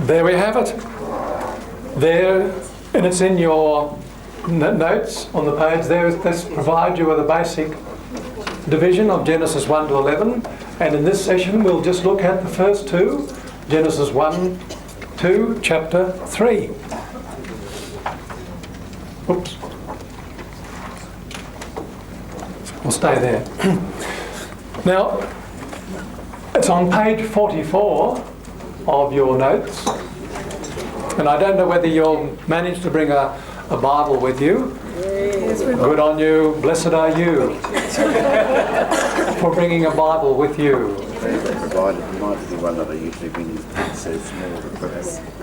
There we have it. There, and it's in your notes on the page there. This provides you with a basic division of Genesis 1 to 11. And in this session we'll just look at the first two, Genesis 1 to chapter 3. Oops. We'll stay there. Now, it's on page 44 of your notes. And I don't know whether you'll manage to bring a Bible with you. Yes, good on you. Blessed are you for bringing a Bible with you.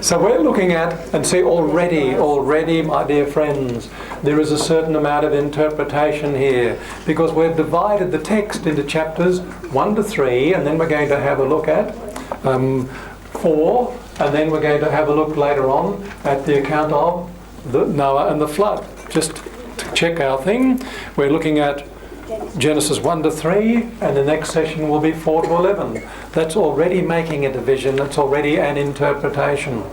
So we're looking at, and see already, my dear friends, there is a certain amount of interpretation here, because we've divided the text into chapters 1 to 3, and then we're going to have a look at 4, and then we're going to have a look later on at the account of Noah and the flood. Just to check our thing, we're looking at Genesis 1 to 3, and the next session will be 4 to 11. That's already making a division, that's already an interpretation.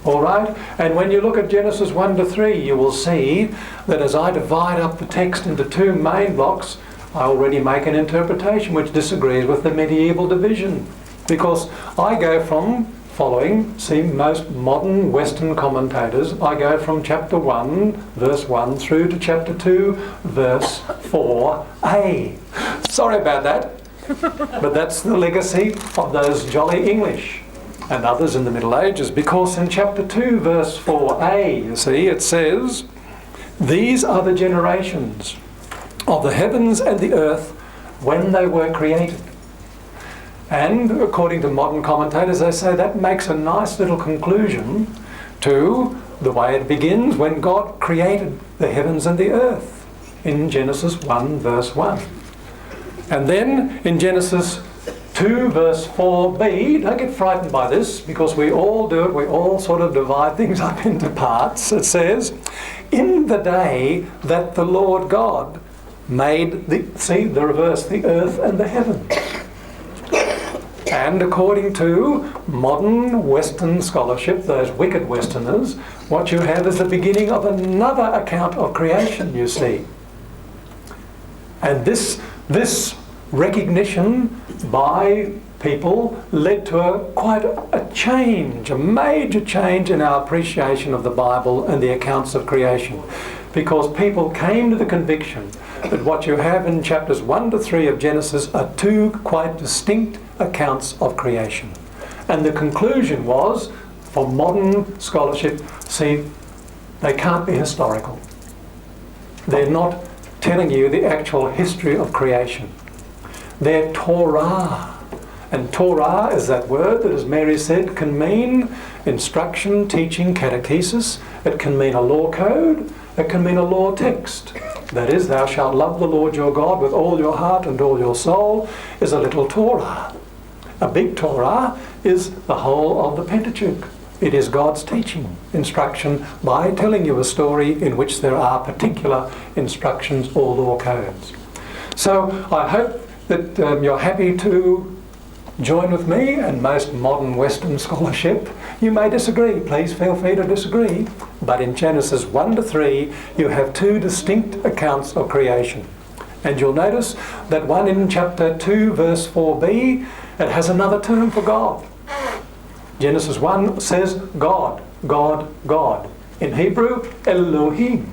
Alright? And when you look at Genesis 1 to 3, you will see that as I divide up the text into two main blocks, I already make an interpretation which disagrees with the medieval division. Because I go from following, see, most modern Western commentators, I go from chapter 1, verse 1, through to chapter 2, verse 4a. Sorry about that, but that's the legacy of those jolly English and others in the Middle Ages, because in chapter 2, verse 4a, you see, it says, "These are the generations of the heavens and the earth when they were created." And according to modern commentators, they say that makes a nice little conclusion to the way it begins when God created the heavens and the earth in Genesis 1 verse 1. And then in Genesis 2 verse 4b, don't get frightened by this, because we all do it, we all sort of divide things up into parts. It says, "In the day that the Lord God made the earth and the heavens." And according to modern Western scholarship, those wicked Westerners, what you have is the beginning of another account of creation, you see. And this recognition by people led to quite a change, a major change in our appreciation of the Bible and the accounts of creation. Because people came to the conviction that what you have in chapters 1 to 3 of Genesis are two quite distinct accounts of creation. And the conclusion was, for modern scholarship, see, they can't be historical. They're not telling you the actual history of creation. They're Torah. And Torah is that word that, as Mary said, can mean instruction, teaching, catechesis. It can mean a law code. It can mean a law text. That is, thou shalt love the Lord your God with all your heart and all your soul, is a little Torah. A big Torah is the whole of the Pentateuch. It is God's teaching, instruction, by telling you a story in which there are particular instructions or law codes. So I hope that you're happy to join with me and most modern Western scholarship. You may disagree, please feel free to disagree, but in Genesis 1 to 3 you have two distinct accounts of creation. And you'll notice that one in chapter 2 verse 4b, it has another term for God. Genesis 1 says God, God, God. In Hebrew, Elohim.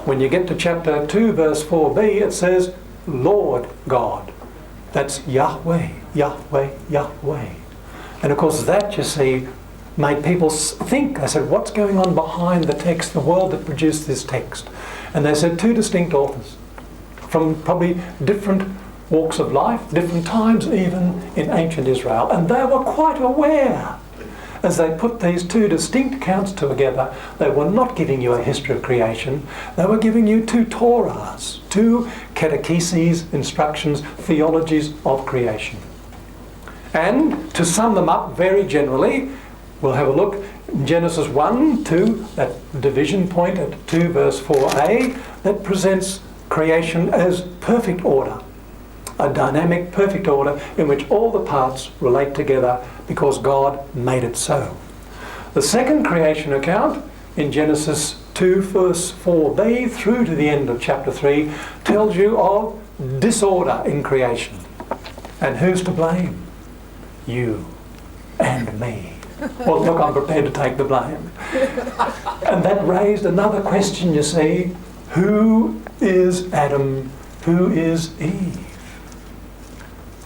When you get to chapter 2 verse 4b, it says Lord God. That's Yahweh, Yahweh, Yahweh. And of course that, you see, made people think. They said, what's going on behind the text, the world that produced this text? And they said two distinct authors from probably different walks of life, different times even in ancient Israel. And they were quite aware, as they put these two distinct accounts together, they were not giving you a history of creation, they were giving you two Torahs, two catecheses, instructions, theologies of creation. And to sum them up very generally, we'll have a look in Genesis 1 to that division point at 2 verse 4a that presents creation as perfect order. A dynamic, perfect order in which all the parts relate together because God made it so. The second creation account in Genesis 2 verse 4b through to the end of chapter 3 tells you of disorder in creation. And who's to blame? You and me. Well, look, I'm prepared to take the blame. And that raised another question, you see. Who is Adam? Who is Eve?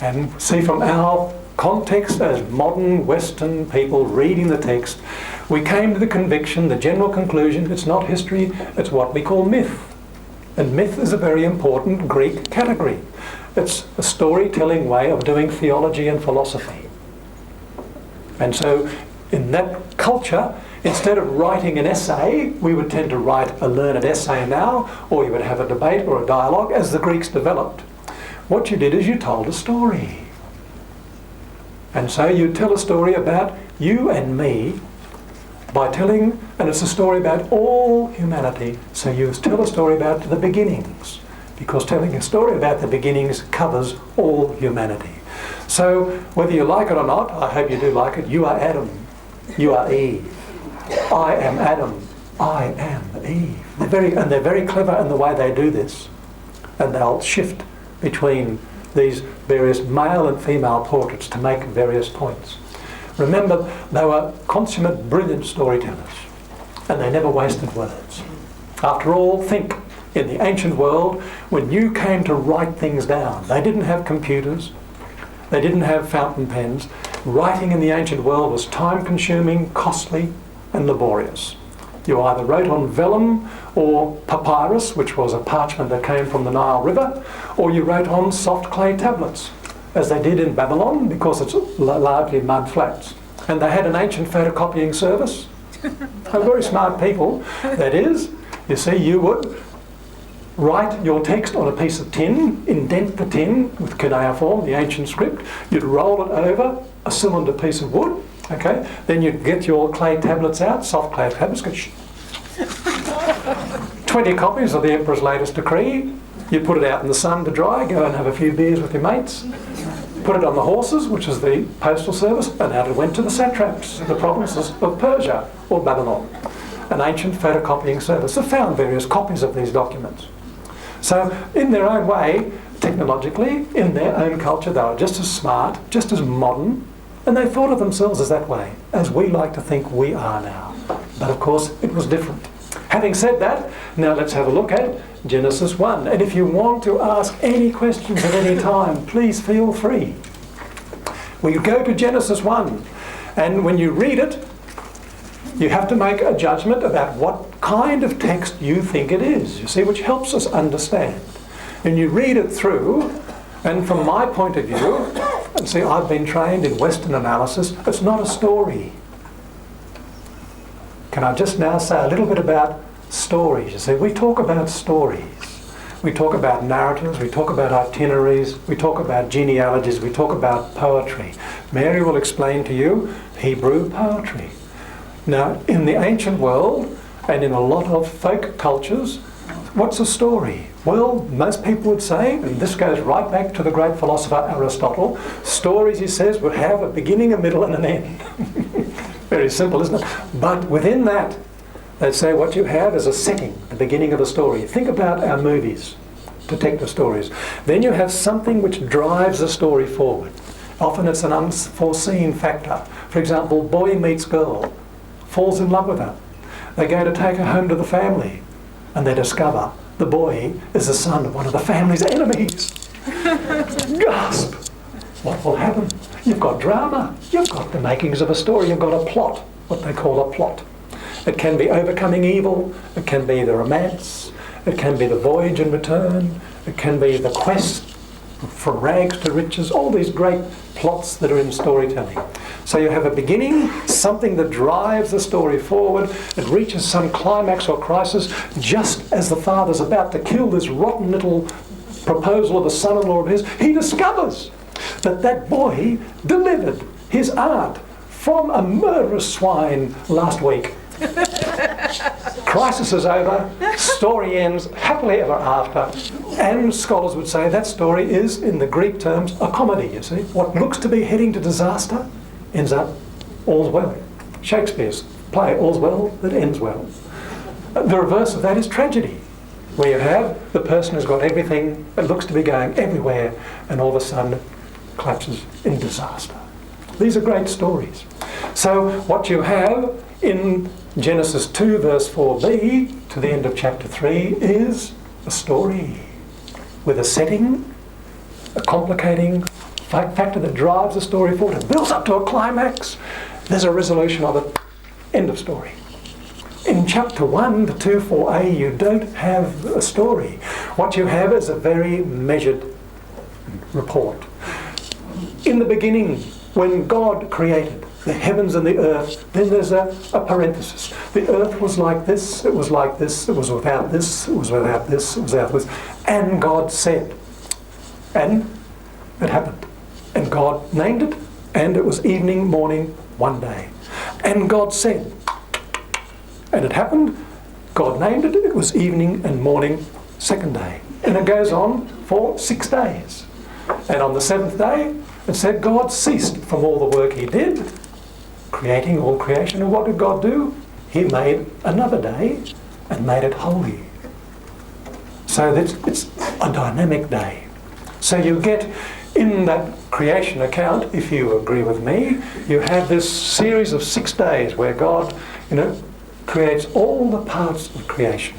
And see, from our context as modern Western people reading the text, we came to the conviction, the general conclusion, it's not history, it's what we call myth. And myth is a very important Greek category. It's a storytelling way of doing theology and philosophy. And so in that culture, instead of writing an essay, we would tend to write a learned essay now, or you would have a debate or a dialogue as the Greeks developed. What you did is you told a story. And so you tell a story about you and me by telling, and it's a story about all humanity, so you tell a story about the beginnings, because telling a story about the beginnings covers all humanity. So whether you like it or not, I hope you do like it, you are Adam, you are Eve. I am Adam, I am Eve. They're very clever in the way they do this. And they'll shift between these various male and female portraits to make various points. Remember, they were consummate, brilliant storytellers, and they never wasted words. After all, think, in the ancient world, when you came to write things down, they didn't have computers, they didn't have fountain pens. Writing in the ancient world was time-consuming, costly, and laborious. You either wrote on vellum or papyrus, which was a parchment that came from the Nile River, or you wrote on soft clay tablets, as they did in Babylon, because it's largely mud flats. And they had an ancient photocopying service. They're very smart people. That is, you see, you would write your text on a piece of tin, indent the tin with cuneiform, the ancient script. You'd roll it over a cylinder piece of wood. Okay, then you'd get your clay tablets out, soft clay tablets, 20 copies of the Emperor's latest decree. You put it out in the sun to dry, go and have a few beers with your mates. Put it on the horses, which is the postal service, and out it went to the satraps, the provinces of Persia or Babylon. An ancient photocopying service have found various copies of these documents. So in their own way, technologically, in their own culture, they were just as smart, just as modern, and they thought of themselves as that way, as we like to think we are now. But of course, it was different. Having said that, now let's have a look at Genesis 1. And if you want to ask any questions at any time, please feel free. We go to Genesis 1, and when you read it, you have to make a judgment about what kind of text you think it is, you see, which helps us understand. And you read it through, and from my point of view, and see, I've been trained in Western analysis, it's not a story. Can I just now say a little bit about stories? You see, we talk about stories. We talk about narratives, we talk about itineraries, we talk about genealogies, we talk about poetry. Mary will explain to you Hebrew poetry. Now, in the ancient world, and in a lot of folk cultures, what's a story? Well, most people would say, and this goes right back to the great philosopher Aristotle, stories, he says, would have a beginning, a middle, and an end. Very simple, isn't it? But within that, they'd say what you have is a setting, the beginning of a story. Think about our movies, detective stories. Then you have something which drives the story forward. Often it's an unforeseen factor. For example, boy meets girl, falls in love with her. They go to take her home to the family, and they discover the boy is the son of one of the family's enemies. Gasp! What will happen? You've got drama. You've got the makings of a story. You've got a plot, what they call a plot. It can be overcoming evil. It can be the romance. It can be the voyage and return. It can be the quest from rags to riches. All these great plots that are in storytelling. So you have a beginning, something that drives the story forward. It reaches some climax or crisis just as the father's about to kill this rotten little proposal of a son-in-law of his. He discovers that that boy delivered his aunt from a murderous swine last week. Crisis is over, story ends happily ever after, and scholars would say that story is, in the Greek terms, a comedy, you see. What looks to be heading to disaster ends up all's well. Shakespeare's play, all's well that ends well. The reverse of that is tragedy, where you have the person who's got everything that looks to be going everywhere and all of a sudden collapses in disaster. These are great stories. So what you have in Genesis 2 verse 4b to the end of chapter 3 is a story with a setting, a complicating factor that drives the story forward. It builds up to a climax. There's a resolution of it. End of story. In chapter 1 to 2 4a you don't have a story. What you have is a very measured report. In the beginning, when God created the heavens and the earth, then there's a parenthesis. The earth was like this, it was like this, it was without this, it was without this, it was without this. And God said. And it happened. And God named it, and it was evening, morning, one day. And God said. And it happened. God named it, it was evening and morning, second day. And it goes on for 6 days. And on the seventh day, it said God ceased from all the work he did, creating all creation. And what did God do? He made another day and made it holy. So that it's a dynamic day. So you get in that creation account, if you agree with me, you have this series of 6 days where God, creates all the parts of creation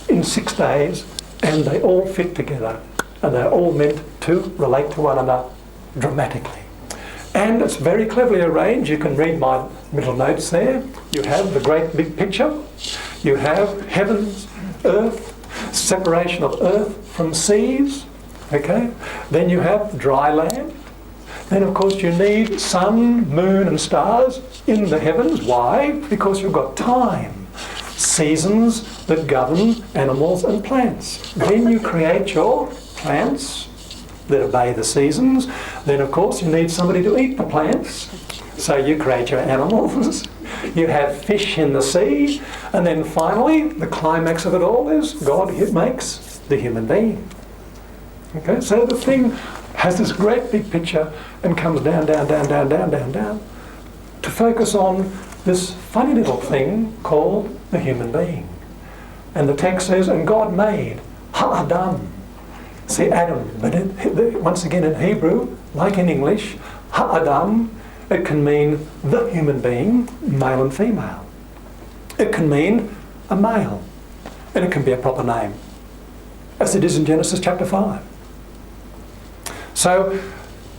in 6 days, and they all fit together, and they're all meant to relate to one another dramatically. And it's very cleverly arranged. You can read my middle notes there. You have the great big picture. You have heavens, earth, separation of earth from seas. Okay? Then you have dry land. Then of course you need sun, moon and stars in the heavens. Why? Because you've got time. Seasons that govern animals and plants. Then you create your plants that obey the seasons. Then of course you need somebody to eat the plants. So you create your animals. You have fish in the sea. And then finally, the climax of it all is God makes the human being. Okay, so the thing has this great big picture and comes down, down, down, down, down, down, down to focus on this funny little thing called the human being. And the text says, and God made Ha-Adam. See, Adam, but once again in Hebrew, like in English, Ha-Adam, it can mean the human being, male and female. It can mean a male, and it can be a proper name, as it is in Genesis chapter 5. So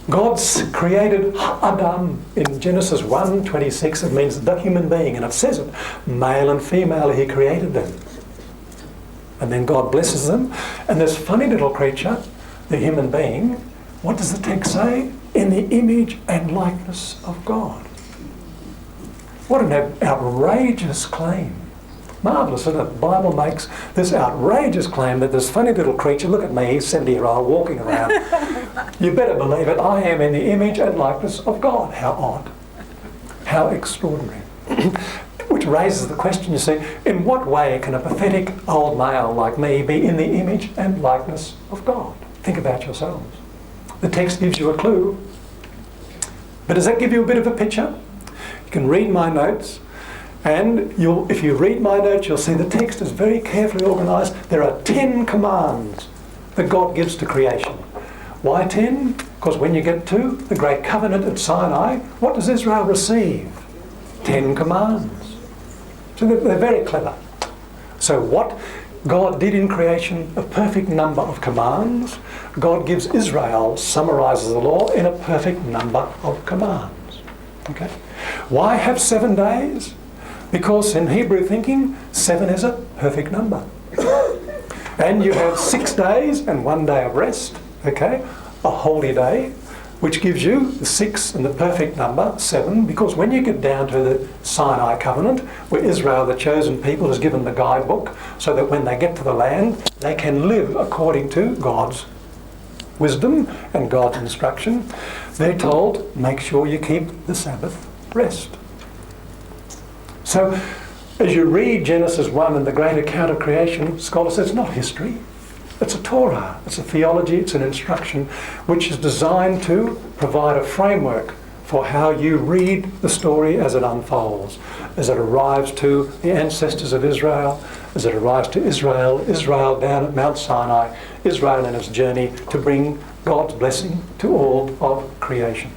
God's created Adam in Genesis 1:26. It means the human being, and it says it, male and female he created them. And then God blesses them, and this funny little creature, the human being, what does the text say? In the image and likeness of God. What an outrageous claim. Marvellous, isn't it? The Bible makes this outrageous claim that this funny little creature, look at me, he's 70-year-old walking around. You better believe it, I am in the image and likeness of God. How odd. How extraordinary. Which raises the question, you see, in what way can a pathetic old male like me be in the image and likeness of God? Think about yourselves. The text gives you a clue. But does that give you a bit of a picture? You can read my notes. And if you read my notes, you'll see the text is very carefully organised. There are 10 commands that God gives to creation. Why 10? Because when you get to the great covenant at Sinai, what does Israel receive? 10 commands. So they're very clever. So what God did in creation, a perfect number of commands. God gives Israel, summarises the law in a perfect number of commands. Okay? Why have 7 days? Because in Hebrew thinking, 7 is a perfect number. And you have 6 days and 1 day of rest, okay? A holy day, which gives you the 6 and the perfect number, 7, because when you get down to the Sinai covenant, where Israel, the chosen people, is given the guidebook, so that when they get to the land, they can live according to God's wisdom and God's instruction, they're told, make sure you keep the Sabbath rest. So, as you read Genesis 1 and the great account of creation, scholars say it's not history. It's a Torah, it's a theology, it's an instruction which is designed to provide a framework for how you read the story as it unfolds, as it arrives to the ancestors of Israel, as it arrives to Israel, Israel down at Mount Sinai, Israel in its journey to bring God's blessing to all of creation.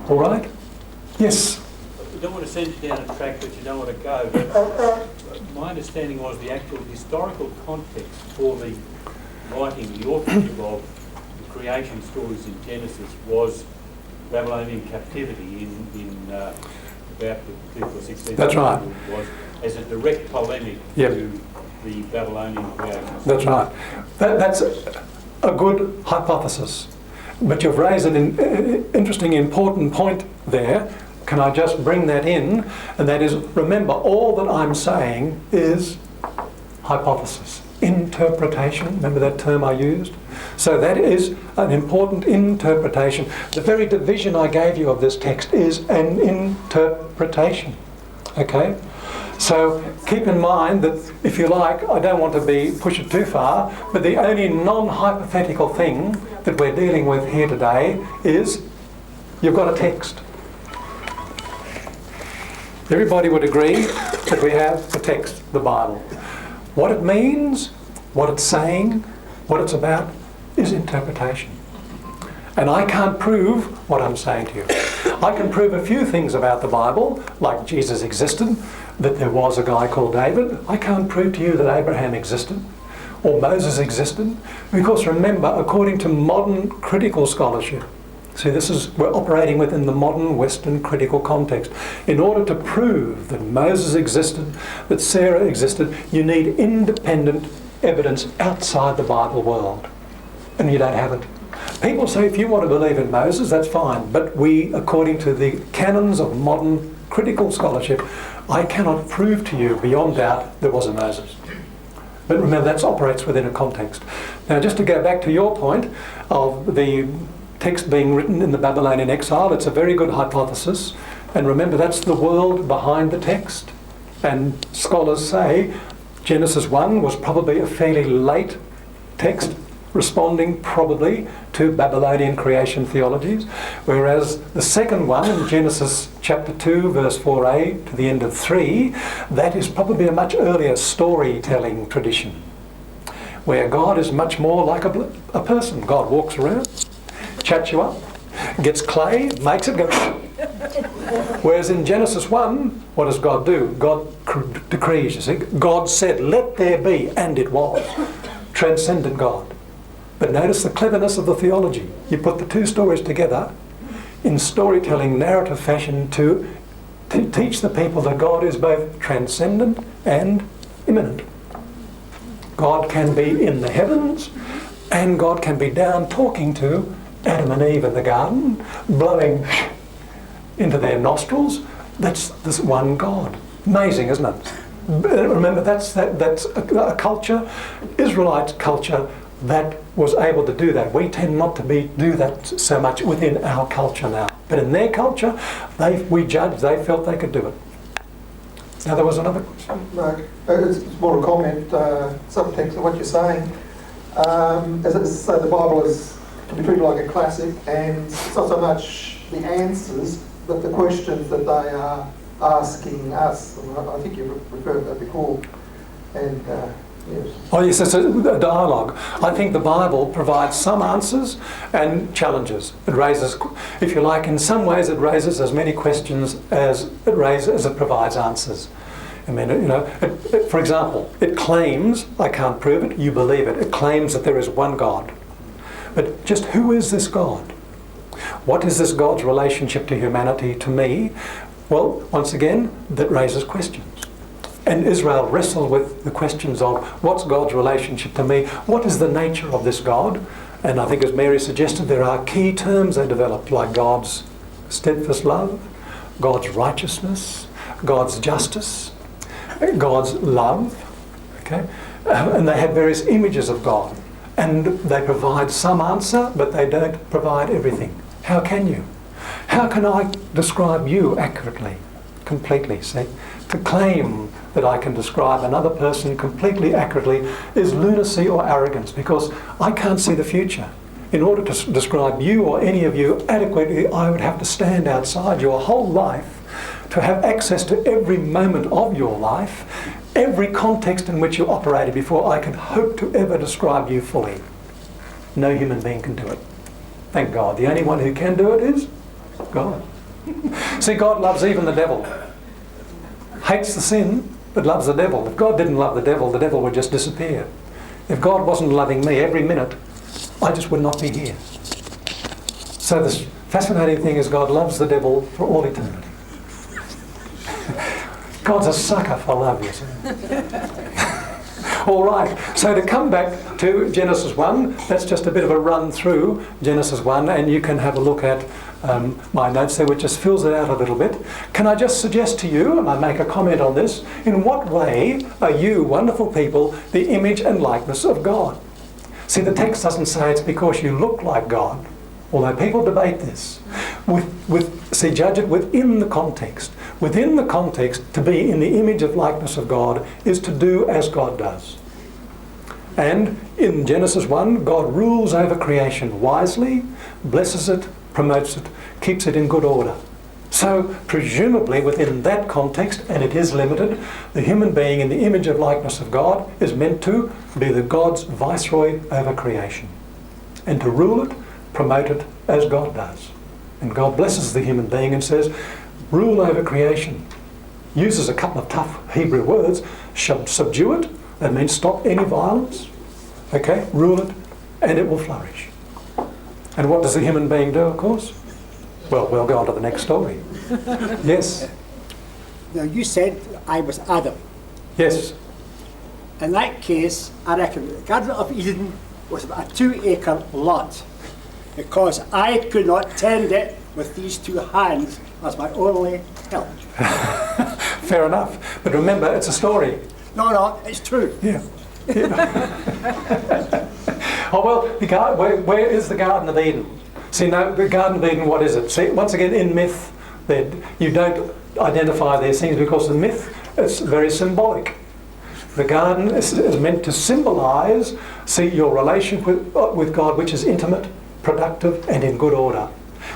All right? Yes? You don't want to send you down a track that you don't want to go, but my understanding was the actual historical context for the writing, the authorship of the creation stories in Genesis was Babylonian captivity in about the 5th or 16th That's right. Was as a direct polemic to the Babylonian creation. That's right. That's a good hypothesis. But you've raised an interesting, important point there. Can I just bring that in? And that is, remember, all that I'm saying is hypothesis, interpretation. Remember that term I used? So that is an important interpretation. The very division I gave you of this text is an interpretation. Okay? So keep in mind that, if you like, I don't want to push it too far, but the only non-hypothetical thing that we're dealing with here today is you've got a text. Everybody would agree that we have a text, the Bible. What it means, what it's saying, what it's about is interpretation. And I can't prove what I'm saying to you. I can prove a few things about the Bible, like Jesus existed, that there was a guy called David. I can't prove to you that Abraham existed or Moses existed, because remember, according to modern critical scholarship, see, we're operating within the modern Western critical context. In order to prove that Moses existed, that Sarah existed, you need independent evidence outside the Bible world. And you don't have it. People say if you want to believe in Moses, that's fine. But we, according to the canons of modern critical scholarship, I cannot prove to you beyond doubt there was a Moses. But remember, that operates within a context. Now, just to go back to your point of the text being written in the Babylonian exile, it's a very good hypothesis. And remember, that's the world behind the text. And scholars say Genesis 1 was probably a fairly late text, responding probably to Babylonian creation theologies, whereas the second one, in Genesis chapter 2, verse 4a to the end of 3, that is probably a much earlier storytelling tradition, where God is much more like a person. God walks around, chats you up, gets clay, makes it go. Whereas in Genesis 1, what does God do? God decrees, you see. God said, let there be, and it was. Transcendent God. But notice the cleverness of the theology. You put the two stories together in storytelling narrative fashion to teach the people that God is both transcendent and immanent. God can be in the heavens, and God can be down talking to Adam and Eve in the garden, blowing into their nostrils. That's this one God. Amazing, isn't it? Remember, that's a culture, Israelite culture, that was able to do that. We tend not to do that so much within our culture now. But in their culture, we judged, they felt they could do it. Now there was another question. Mark, it's more a comment, subtext of what you're saying. So the Bible is to be treated like a classic, and it's not so much the answers, but the questions that they are asking us. And I think you referred to that before. And yes. Oh yes, it's a dialogue. I think the Bible provides some answers and challenges. It raises, if you like, in some ways it raises as many questions as it provides answers. I mean, you know, for example, it claims, I can't prove it, you believe it, it claims that there is one God. But just who is this God? What is this God's relationship to humanity, to me? Well, once again, that raises questions. And Israel wrestled with the questions of what's God's relationship to me? What is the nature of this God? And I think, as Mary suggested, there are key terms they developed, like God's steadfast love, God's righteousness, God's justice, God's love. Okay? And they have various images of God. And they provide some answer, but they don't provide everything. How can you? How can I describe you accurately, completely? See? To claim that I can describe another person completely accurately is lunacy or arrogance, because I can't see the future. In order to describe you or any of you adequately, I would have to stand outside your whole life to have access to every moment of your life, every context in which you operated before I can hope to ever describe you fully. No human being can do it. Thank God. The only one who can do it is God. See, God loves even the devil. Hates the sin, but loves the devil. If God didn't love the devil would just disappear. If God wasn't loving me every minute, I just would not be here. So the fascinating thing is God loves the devil for all eternity. God's a sucker for love, you see. All right, so to come back to Genesis 1, that's just a bit of a run through Genesis 1, and you can have a look at my notes there, which just fills it out a little bit. Can I just suggest to you, and I make a comment on this, in what way are you, wonderful people, the image and likeness of God? See, the text doesn't say it's because you look like God, although people debate this. Judge it within the context. Within the context, to be in the image of likeness of God is to do as God does. And in Genesis 1, God rules over creation wisely, blesses it, promotes it, keeps it in good order. So, presumably within that context, and it is limited, the human being in the image of likeness of God is meant to be the God's viceroy over creation, and to rule it, promote it as God does. And God blesses the human being and says, rule over creation. Uses a couple of tough Hebrew words. Subdue it, that means stop any violence. Okay, rule it, and it will flourish. And what does the human being do, of course? Well, we'll go on to the next story. Yes? Now, you said I was Adam. Yes. In that case, I reckon the Garden of Eden was about a 2-acre lot, because I could not tend it with these 2 hands as my only help. Fair enough. But remember, it's a story. No, it's true. Yeah. Oh, well, where is the Garden of Eden? See, now, the Garden of Eden, what is it? See, once again, in myth, you don't identify these things because the myth is very symbolic. The garden is meant to symbolise, see, your relationship with God, which is intimate, productive, and in good order.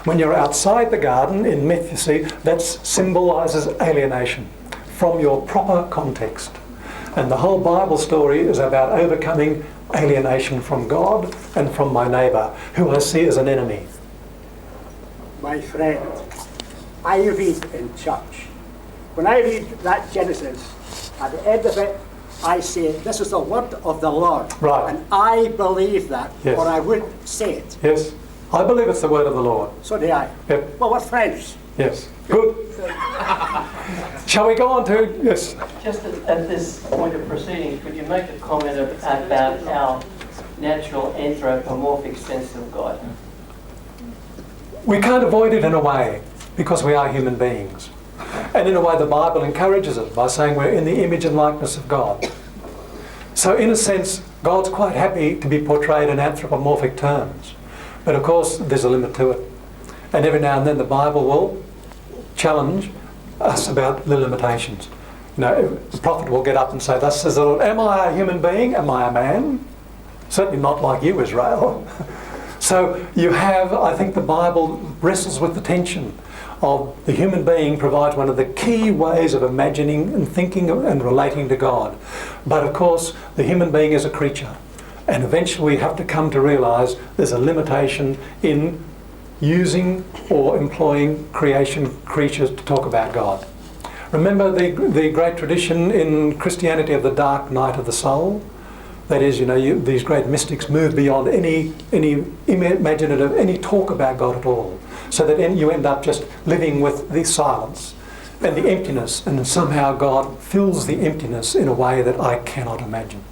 When you're outside the garden, in myth, you see, that symbolises alienation from your proper context. And the whole Bible story is about overcoming alienation from God and from my neighbour, who I see as an enemy. My friend, I read in church. When I read that Genesis, at the end of it, I say, this is the word of the Lord. Right. And I believe that, Yes. or I wouldn't say it. Yes, I believe it's the word of the Lord. So do I. Yep. Well, we're friends. Yes, good. Shall we go on to, yes? Just at this point of proceedings, could you make a comment about our natural anthropomorphic sense of God? We can't avoid it in a way, because we are human beings. And in a way the Bible encourages it by saying we're in the image and likeness of God. So in a sense, God's quite happy to be portrayed in anthropomorphic terms. But of course, there's a limit to it. And every now and then the Bible will challenge us about the limitations. You know, the prophet will get up and say, thus says the Lord, am I a human being? Am I a man? Certainly not like you, Israel. So you have, I think the Bible wrestles with the tension of the human being provides one of the key ways of imagining and thinking and relating to God. But of course, the human being is a creature. And eventually we have to come to realise there's a limitation in using or employing creatures to talk about God. Remember the great tradition in Christianity of the dark night of the soul? That is, these great mystics move beyond any imaginative, any talk about God at all. So that you end up just living with the silence and the emptiness, and somehow God fills the emptiness in a way that I cannot imagine.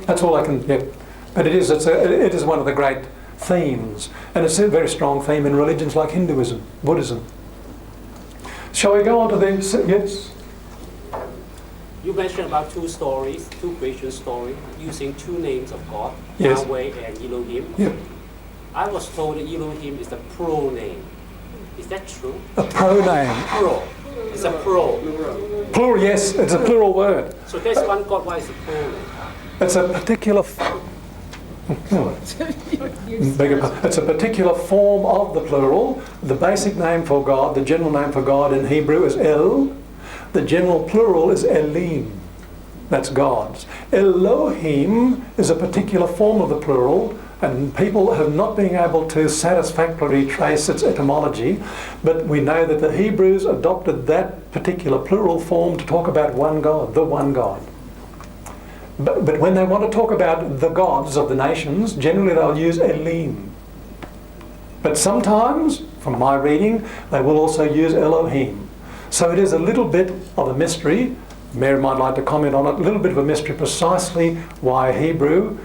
That's all I can get. But it is one of the great themes, and it's a very strong theme in religions like Hinduism, Buddhism. Shall we go on to these? Yes? You mentioned about 2 stories, 2 creation stories, using 2 names of God, Yes. Yahweh and Elohim. Yeah. I was told that Elohim is the plural name. Is that true? A pronoun. Plural. It's a plural. Plural, yes, it's a plural word. So there's one God. Why is it plural name? It's a particular... It's a particular form of the plural. The basic name for God, the general name for God in Hebrew is El. The general plural is Elim. That's God's. Elohim is a particular form of the plural, and people have not been able to satisfactorily trace its etymology, but we know that the Hebrews adopted that particular plural form to talk about one God, the one God. But when they want to talk about the gods of the nations, generally they'll use Elim. But sometimes, from my reading, they will also use Elohim. So it is a little bit of a mystery. Mary might like to comment on it. A little bit of a mystery precisely why Hebrew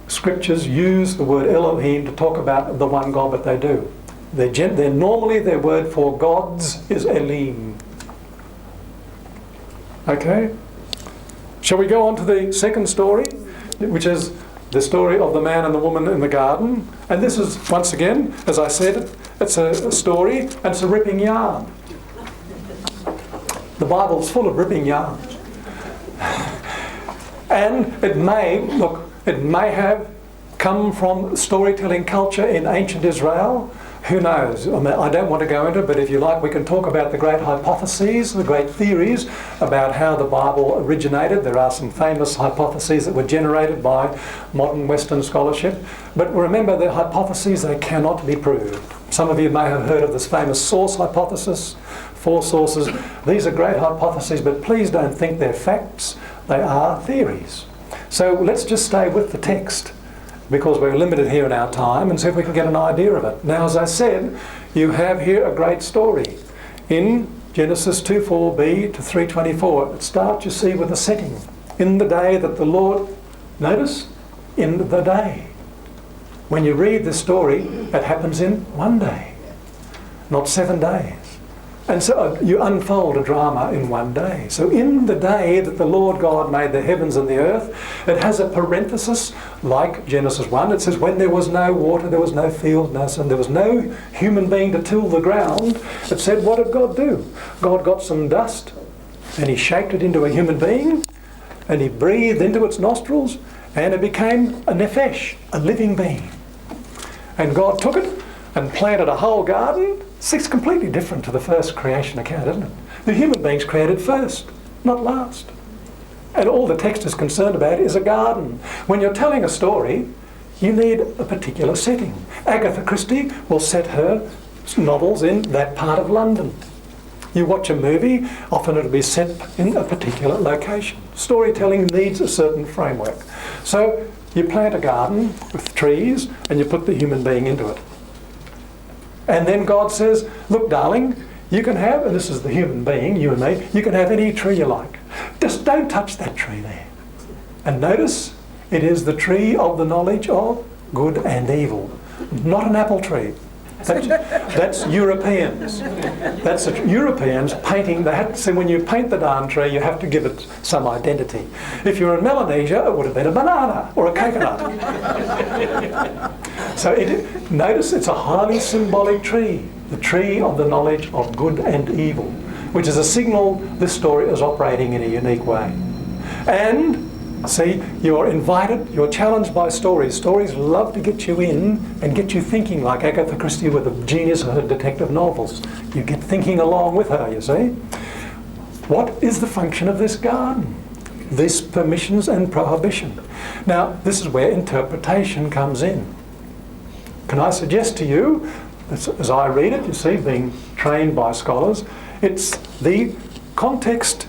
scriptures use the word Elohim to talk about the one God, but they do. Normally their word for gods is Elim. Okay? Shall we go on to the second story, which is the story of the man and the woman in the garden? And this is, once again, as I said, it's a story and it's a ripping yarn. The Bible's full of ripping yarns. And it may have come from storytelling culture in ancient Israel. Who knows? I mean, I don't want to go into it, but if you like, we can talk about the great hypotheses, the great theories about how the Bible originated. There are some famous hypotheses that were generated by modern Western scholarship. But remember, the hypotheses, they cannot be proved. Some of you may have heard of this famous source hypothesis, 4 sources. These are great hypotheses, but please don't think they're facts. They are theories. So let's just stay with the text, because we're limited here in our time, and see if we can get an idea of it. Now, as I said, you have here a great story. In Genesis 2:4b to 3:24, it starts, you see, with a setting. In the day that the Lord, notice, in the day. When you read the story, it happens in one day, not 7 days. And so you unfold a drama in one day. So in the day that the Lord God made the heavens and the earth, it has a parenthesis like Genesis 1. It says, when there was no water, there was no field, no sun, there was no human being to till the ground. It said, what did God do? God got some dust and he shaped it into a human being and he breathed into its nostrils and it became a nephesh, a living being. And God took it and planted a whole garden. It's completely different to the first creation account, isn't it? The human being's created first, not last. And all the text is concerned about is a garden. When you're telling a story, you need a particular setting. Agatha Christie will set her novels in that part of London. You watch a movie, often it'll be set in a particular location. Storytelling needs a certain framework. So you plant a garden with trees and you put the human being into it. And then God says, look, darling, you can have, and this is the human being, you and me, you can have any tree you like. Just don't touch that tree there. And notice, it is the tree of the knowledge of good and evil, not an apple tree. That's Europeans. That's Europeans painting. So when you paint the darn tree, you have to give it some identity. If you're in Melanesia, it would have been a banana or a coconut. So notice it's a highly symbolic tree, the tree of the knowledge of good and evil, which is a signal this story is operating in a unique way. And see, you're invited, you're challenged by stories. Stories love to get you in and get you thinking, like Agatha Christie with the genius of her detective novels. You get thinking along with her, you see. What is the function of this garden? This permissions and prohibition. Now, this is where interpretation comes in. Can I suggest to you, as I read it, you see, being trained by scholars, it's the context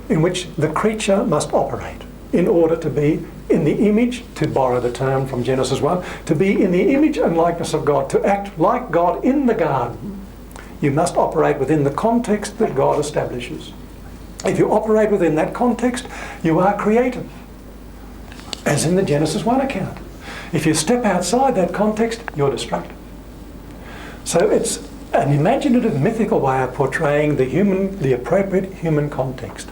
in which the creature must operate in order to be in the image, to borrow the term from Genesis 1, to be in the image and likeness of God, to act like God in the garden. You must operate within the context that God establishes. If you operate within that context, you are creative, as in the Genesis 1 account. If you step outside that context, you're destructive. So it's an imaginative, mythical way of portraying the appropriate human context.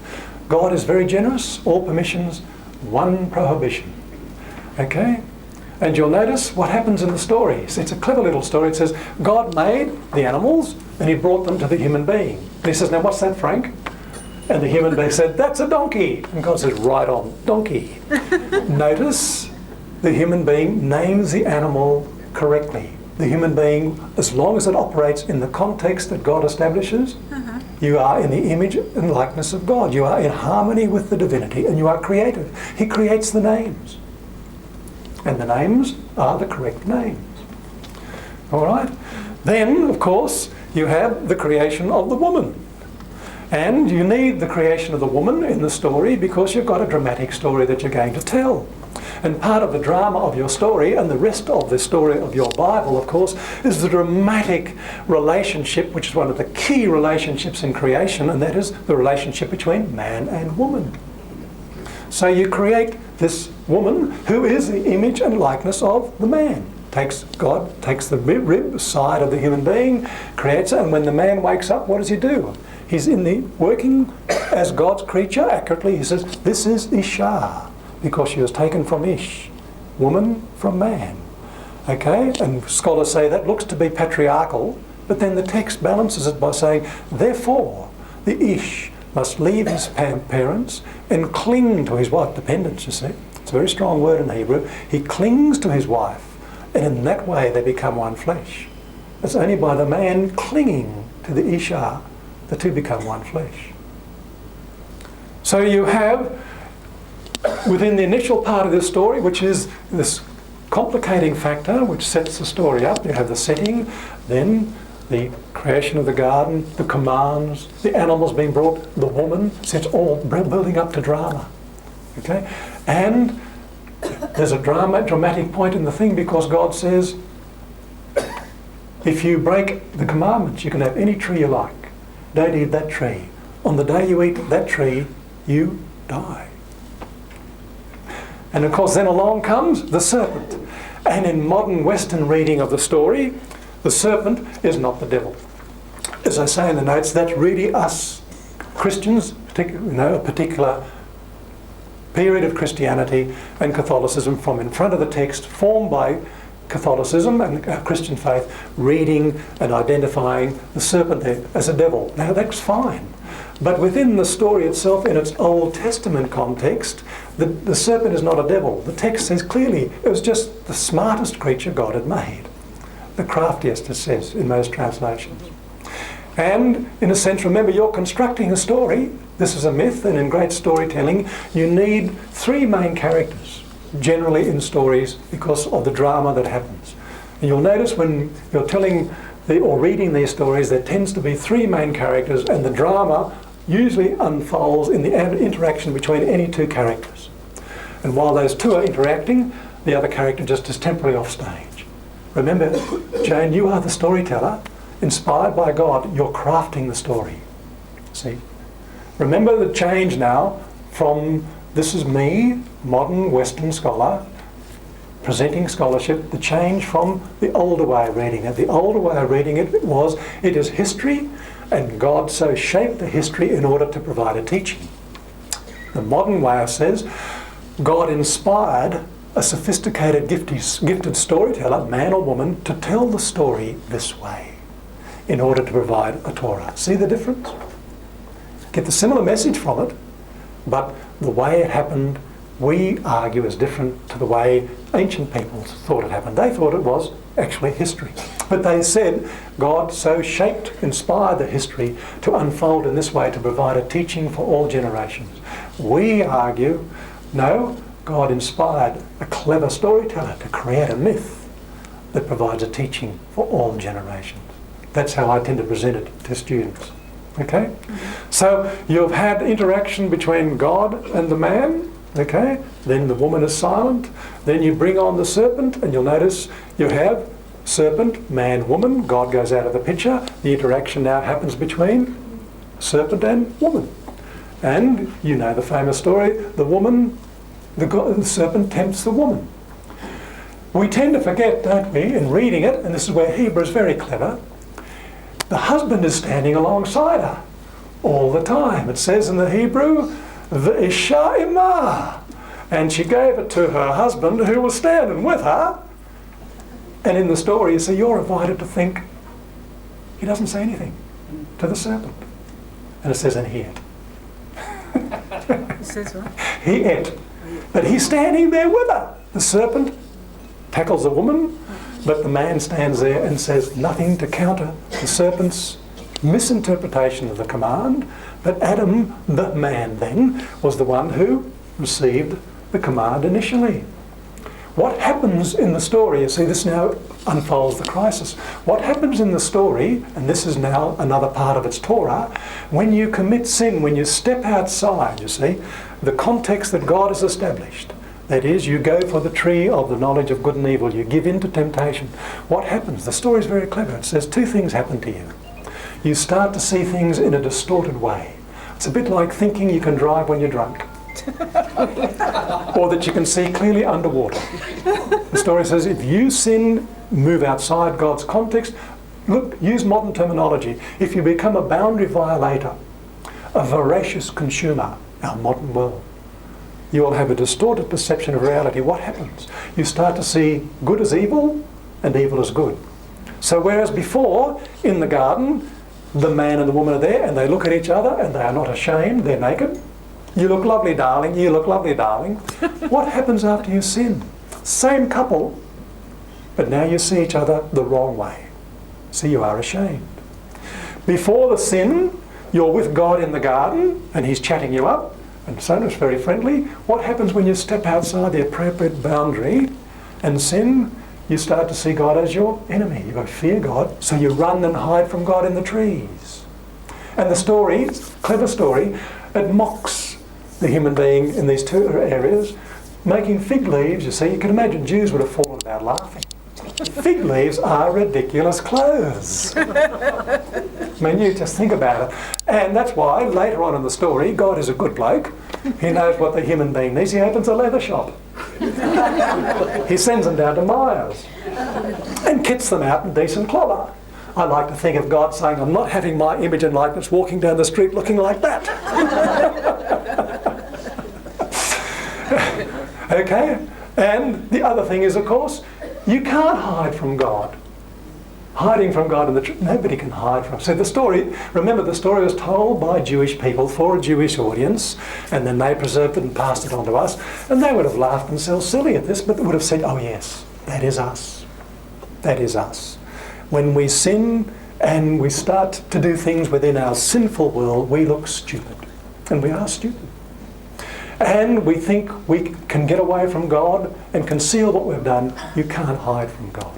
God is very generous, all permissions, one prohibition. Okay? And you'll notice what happens in the story. It's a clever little story. It says, God made the animals and he brought them to the human being. And he says, now what's that, Frank? And the human being said, that's a donkey. And God says, right on, donkey. Notice the human being names the animal correctly. The human being, as long as it operates in the context that God establishes, you are in the image and likeness of God. You are in harmony with the divinity and you are creative. He creates the names. And the names are the correct names. All right? Then, of course, you have the creation of the woman. And you need the creation of the woman in the story because you've got a dramatic story that you're going to tell. And part of the drama of your story and the rest of the story of your Bible, of course, is the dramatic relationship, which is one of the key relationships in creation, and that is the relationship between man and woman. So you create this woman who is the image and likeness of the man. God takes the rib side of the human being, creates it, and when the man wakes up, what does he do? He's working as God's creature accurately. He says, this is Isha, because she was taken from Ish, woman from man. Okay? And scholars say that looks to be patriarchal, but then the text balances it by saying, therefore, the Ish must leave his parents and cling to his wife. Dependence, you see. It's a very strong word in Hebrew. He clings to his wife, and in that way they become one flesh. It's only by the man clinging to the Isha the two become one flesh. So you have, within the initial part of this story, which is this complicating factor which sets the story up, you have the setting, then the creation of the garden, the commands, the animals being brought, the woman, so it's all building up to drama. Okay? And there's a dramatic point in the thing because God says, if you break the commandments, you can have any tree you like. Don't eat that tree. On the day you eat that tree, you die. And of course then along comes the serpent. And in modern Western reading of the story, the serpent is not the devil. As I say in the notes, that's really us Christians, a particular period of Christianity and Catholicism from in front of the text, formed by Catholicism and Christian faith, reading and identifying the serpent there as a devil. Now that's fine. But within the story itself, in its Old Testament context, the serpent is not a devil. The text says clearly it was just the smartest creature God had made. The craftiest, it says in most translations. And in a sense, remember, you're constructing a story. This is a myth, and in great storytelling, you need three main characters, generally in stories, because of the drama that happens. And you'll notice when you're telling or reading these stories, there tends to be three main characters, and the drama usually unfolds in the interaction between any two characters. And while those two are interacting, the other character just is temporarily off stage. Remember, Jane, you are the storyteller. Inspired by God, you're crafting the story. See? Remember the change now from, this is me, modern Western scholar, presenting scholarship, the change from the older way of reading it. The older way of reading it was, it is history, and God so shaped the history in order to provide a teaching. The modern way says, God inspired a sophisticated, gifted storyteller, man or woman, to tell the story this way in order to provide a Torah. See the difference? Get the similar message from it, but the way it happened, we argue, is different to the way ancient peoples thought it happened. They thought it was actually history. But they said God so shaped, inspired the history to unfold in this way to provide a teaching for all generations. We argue, no, God inspired a clever storyteller to create a myth that provides a teaching for all generations. That's how I tend to present it to students. Okay? So you've had interaction between God and the man. Okay? Then the woman is silent. Then you bring on the serpent, and you'll notice you have serpent, man, woman. God goes out of the picture. The interaction now happens between serpent and woman. And you know the famous story, the serpent tempts the woman. We tend to forget, don't we, in reading it, and this is where Hebrew is very clever, the husband is standing alongside her all the time. It says in the Hebrew, V'isha imah, and she gave it to her husband who was standing with her. And in the story, you see, you're invited to think, he doesn't say anything to the serpent. And it says, and he ate. It says what? He ate. But he's standing there with her. The serpent tackles the woman, but the man stands there and says nothing to counter the serpent's misinterpretation of the command. But Adam, the man then, was the one who received the command initially. What happens in the story, you see, this now unfolds the crisis. What happens in the story, and this is now another part of its Torah, when you commit sin, when you step outside, you see, the context that God has established, that is, you go for the tree of the knowledge of good and evil, you give in to temptation. What happens? The story is very clever. It says two things happen to you. You start to see things in a distorted way. It's a bit like thinking you can drive when you're drunk. Or that you can see clearly underwater. The story says if you sin, move outside God's context, look, use modern terminology. If you become a boundary violator, a voracious consumer, our modern world, you will have a distorted perception of reality. What happens? You start to see good as evil and evil as good. So whereas before, in the garden, the man and the woman are there and they look at each other and they are not ashamed, they're naked. You look lovely, darling. You look lovely, darling. What happens after you sin? Same couple, but now you see each other the wrong way. So you are ashamed. Before the sin, you're with God in the garden and he's chatting you up and so it's very friendly. What happens when you step outside the appropriate boundary and sin? You start to see God as your enemy. You go fear God, so you run and hide from God in the trees. And the story, clever story, it mocks the human being in these two areas, making fig leaves. You see, you can imagine Jews would have fallen about laughing. Fig leaves are ridiculous clothes. I mean, you just think about it. And that's why later on in the story, God is a good bloke. He knows what the human being needs. He opens a leather shop. He sends them down to Myers and kits them out in decent clother. I like to think of God saying, I'm not having my image and likeness walking down the street looking like that. Okay? And the other thing is, of course, you can't hide from God. Hiding from God in the truth, nobody can hide from. So the story, remember the story was told by Jewish people for a Jewish audience, and then they preserved it and passed it on to us, and they would have laughed themselves silly at this, but they would have said, oh yes, that is us. That is us. When we sin and we start to do things within our sinful world, we look stupid. And we are stupid. And we think we can get away from God and conceal what we've done. You can't hide from God.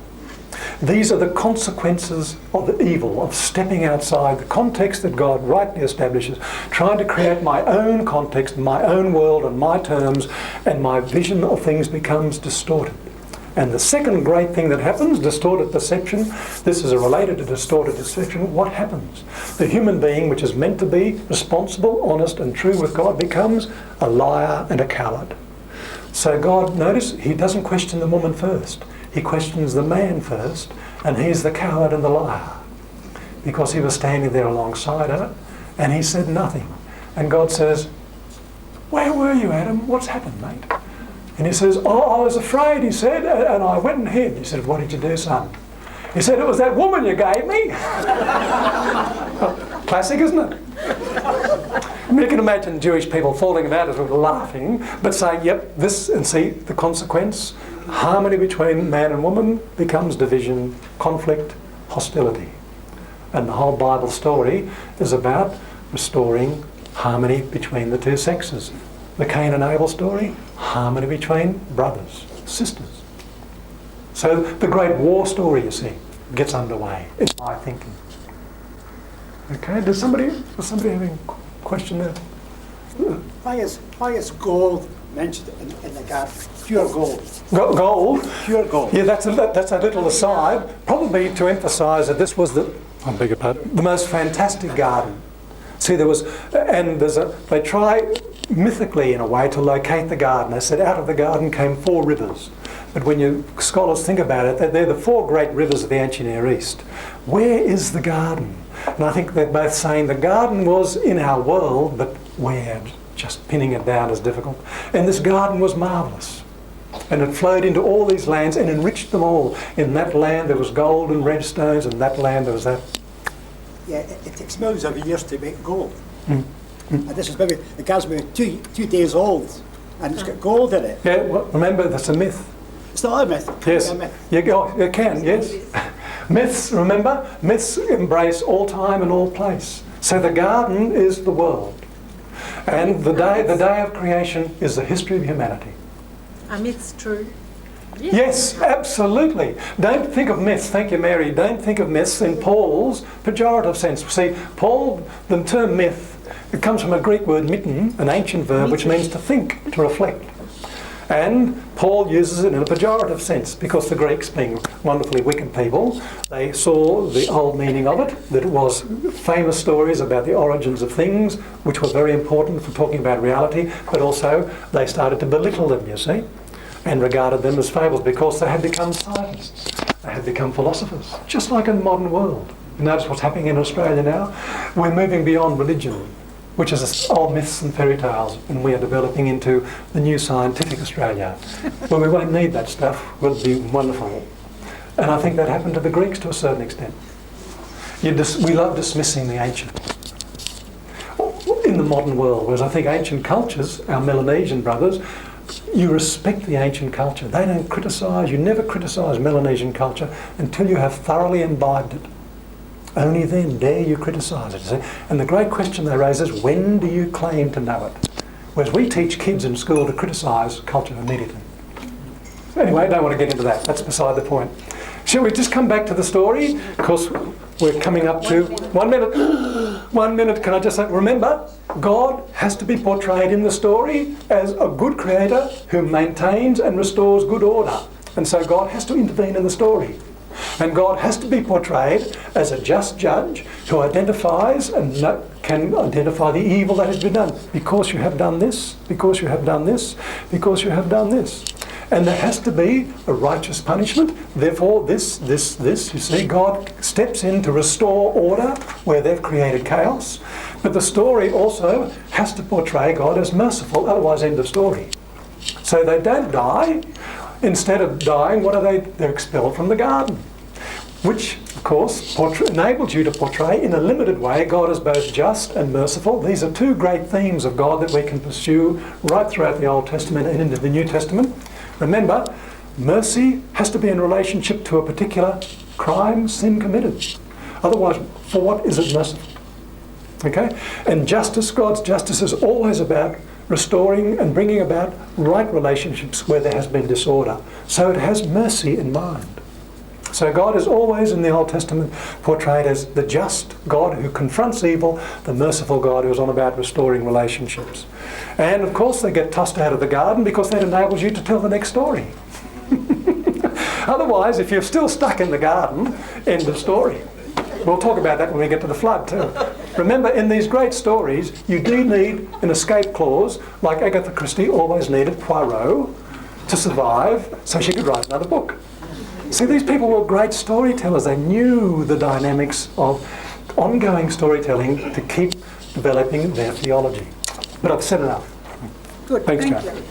These are the consequences of the evil, of stepping outside the context that God rightly establishes, trying to create my own context, my own world on my terms, and my vision of things becomes distorted. And the second great thing that happens, distorted perception, this is related to distorted perception, what happens? The human being, which is meant to be responsible, honest and true with God, becomes a liar and a coward. So God, notice, he doesn't question the woman first. He questions the man first, and he's the coward and the liar. Because he was standing there alongside her, and he said nothing. And God says, where were you, Adam? What's happened, mate? And he says, oh, I was afraid, he said, and I went and hid. He said, what did you do, son? He said, it was that woman you gave me. Classic, isn't it? I mean, you can imagine Jewish people falling about as we're laughing, but saying, yep, this, and see the consequence. Harmony between man and woman becomes division, conflict, hostility. And the whole Bible story is about restoring harmony between the two sexes. The Cain and Abel story, harmony between brothers, sisters. So the great war story, you see, gets underway, in my thinking. Okay, was somebody having a question there? Why is gold mentioned in the garden? Pure gold. Gold? Pure gold. Yeah, that's a little aside, probably to emphasise that this was the most fantastic garden. See, they try mythically in a way to locate the garden. They said out of the garden came 4 rivers. But when scholars think about it, they're the 4 great rivers of the ancient Near East. Where is the garden? And I think they're both saying the garden was in our world, but where? Just pinning it down is difficult. And this garden was marvellous. And it flowed into all these lands and enriched them all. In that land there was gold and red stones, and that land there was that. Yeah, it takes millions of years to make gold. And this is maybe, the garden's maybe two days old. and it's got gold in it. Yeah, well, remember, that's a myth. It's not a myth. Yes, It's a myth. you can, yes. Myths, remember, myths embrace all time and all place. So the garden is the world. And the day of creation is the history of humanity. Are myths true? Yes, absolutely. Don't think of myths, thank you Mary, don't think of myths in Paul's pejorative sense. See, Paul, the term myth, it comes from a Greek word mitten, an ancient verb which means to think, to reflect. And Paul uses it in a pejorative sense because the Greeks, being wonderfully wicked people, they saw the old meaning of it, that it was famous stories about the origins of things, which were very important for talking about reality, but also they started to belittle them, you see, and regarded them as fables because they had become scientists, they had become philosophers, just like in the modern world. You notice what's happening in Australia now? We're moving beyond religion, which is old myths and fairy tales, and we are developing into the new scientific Australia, where we won't need that stuff. We'll be wonderful. And I think that happened to the Greeks to a certain extent. We love dismissing the ancient in the modern world, whereas I think ancient cultures, our Melanesian brothers, you respect the ancient culture. They don't criticise, you never criticise Melanesian culture until you have thoroughly imbibed it. Only then dare you criticise it. See? And the great question they raise is, when do you claim to know it? Whereas we teach kids in school to criticise culture immediately. Anyway, I don't want to get into that. That's beside the point. Shall we just come back to the story? Because we're coming up to 1 minute. 1 minute, can I just say, remember, God has to be portrayed in the story as a good creator who maintains and restores good order. And so God has to intervene in the story. And God has to be portrayed as a just judge who identifies and can identify the evil that has been done. Because you have done this, because you have done this, because you have done this. And there has to be a righteous punishment. Therefore, this, you see, God steps in to restore order where they've created chaos. But the story also has to portray God as merciful, otherwise end of story. So they don't die. Instead of dying, what are they? They're expelled from the garden. Which, of course, enables you to portray in a limited way God as both just and merciful. These are two great themes of God that we can pursue right throughout the Old Testament and into the New Testament. Remember, mercy has to be in relationship to a particular crime, sin committed. Otherwise, for what is it merciful? Okay? And justice, God's justice is always about restoring and bringing about right relationships where there has been disorder. So it has mercy in mind. So God is always in the Old Testament portrayed as the just God who confronts evil, the merciful God who is on about restoring relationships. And of course they get tossed out of the garden because that enables you to tell the next story. Otherwise, if you're still stuck in the garden, end of story. We'll talk about that when we get to the flood too. Remember, in these great stories, you do need an escape clause, like Agatha Christie always needed Poirot to survive so she could write another book. See, these people were great storytellers. They knew the dynamics of ongoing storytelling to keep developing their theology. But I've said enough. Good, Thanks, thank Joe. you.